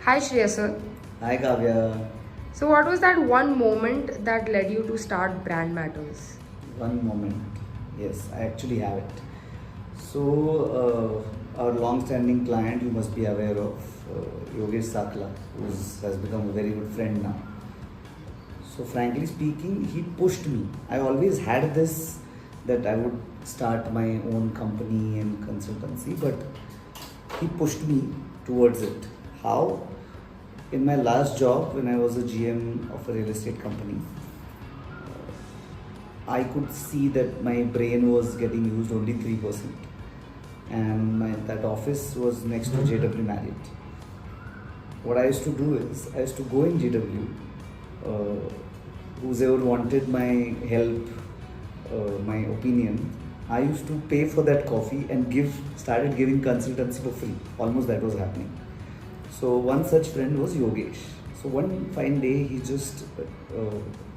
Hi Shreya sir. Hi Kavya. So what was that one moment that led you to start Brand Matters? One moment. Yes, I actually have it. So, our long-standing client, you must be aware of, Yogesh Sakla, who has become a very good friend now. So, frankly speaking, he pushed me. I always had this that I would start my own company and consultancy, but he pushed me towards it. How? In my last job, when I was a GM of a real estate company, I could see that my brain was getting used only 3%. And that office was next to JW Marriott. What I used to do is, I used to go in JW, whoever wanted my help, my opinion, I used to pay for that coffee and started giving consultancy for free. Almost that was happening. So one such friend was Yogesh. So one fine day he just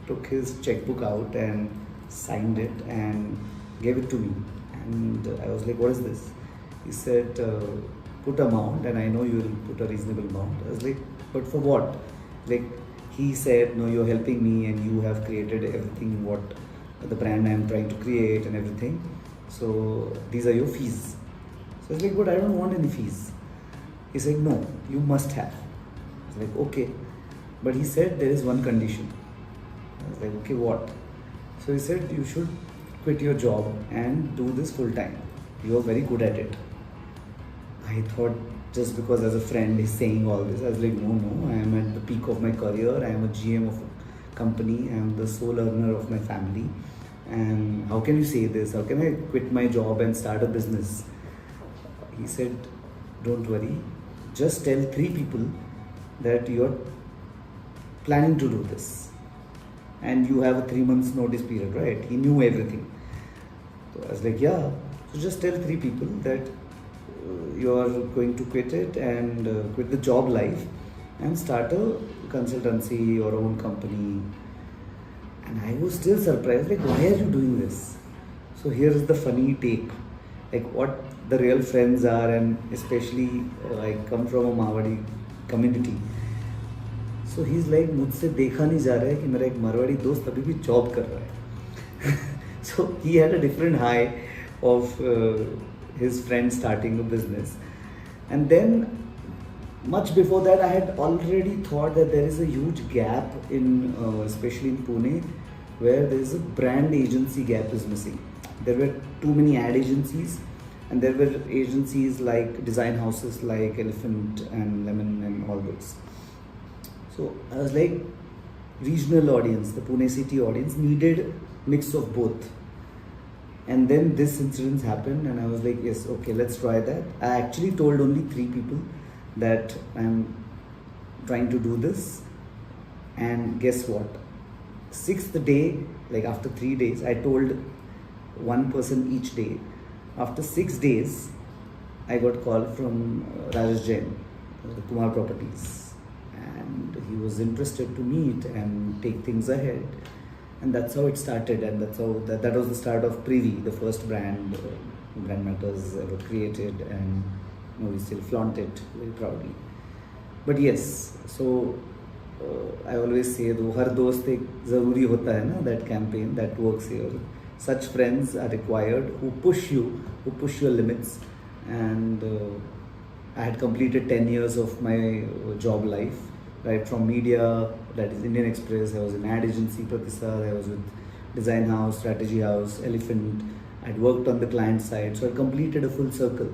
took his checkbook out and signed it and gave it to me. And I was like, what is this? He said, put amount, and I know you will put a reasonable amount. I was like, but for what? Like, he said, no, you're helping me and you have created everything what the brand I'm trying to create and everything. So these are your fees. So I was like, but I don't want any fees. He said, no, you must have. I was like, okay. But he said, there is one condition. I was like, okay, what? So he said, you should quit your job and do this full time. You are very good at it. I thought just because as a friend he's saying all this, I was like, no, I am at the peak of my career. I am a GM of a company. I am the sole earner of my family. And how can you say this? How can I quit my job and start a business? He said, don't worry. Just tell 3 people that you're planning to do this. And you have a 3 months notice period, right? He knew everything. So I was like, yeah. So just tell 3 people that you're going to quit it and quit the job life and start a consultancy or own company. And I was still surprised, like, why are you doing this? So here's the funny take, like what the real friends are, and especially I come from a Marwadi community. So he's like, मुझसे देखा नहीं जा रहा है कि मेरा एक मारवाड़ी दोस्त अभी भी जॉब कर रहा है. So he had a different high of his friend starting a business. And then much before that, I had already thought that there is a huge gap in, especially in Pune, where there is a brand agency gap is missing. There were too many ad agencies, and there were agencies like design houses like Elephant and Lemon and all those. So I was like, regional audience, the Pune city audience needed mix of both. And then this incident happened and I was like, yes, okay, let's try that. I actually told only 3 people that I'm trying to do this. And guess what? 6th day, like after 3 days, I told one person each day. After 6 days, I got call from Rajesh Jain, the Kumar Properties. And he was interested to meet and take things ahead. And that's how it started, and that's how that was the start of Privy, the first brand BrandMatterz ever created, and we still flaunt it very proudly. But yes, so I always say, though, har dost ek zaruri hota hai na, that campaign that works here. Such friends are required who push you, who push your limits. And I had completed 10 years of my job life, right from media, that is Indian Express. I was in ad agency, Pratisad. I was with design house, strategy house, Elephant. I'd worked on the client side, so I completed a full circle.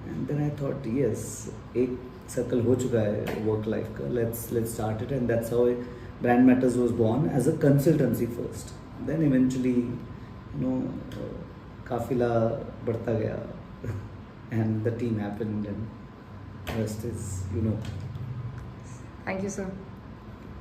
And then I thought, yes, ek circle ho chuka hai work life ka. Let's start it, and that's how BrandMatterz was born as a consultancy first. Then eventually, kafila बढ़ता गया, and the team happened, and rest is, Thank you, sir.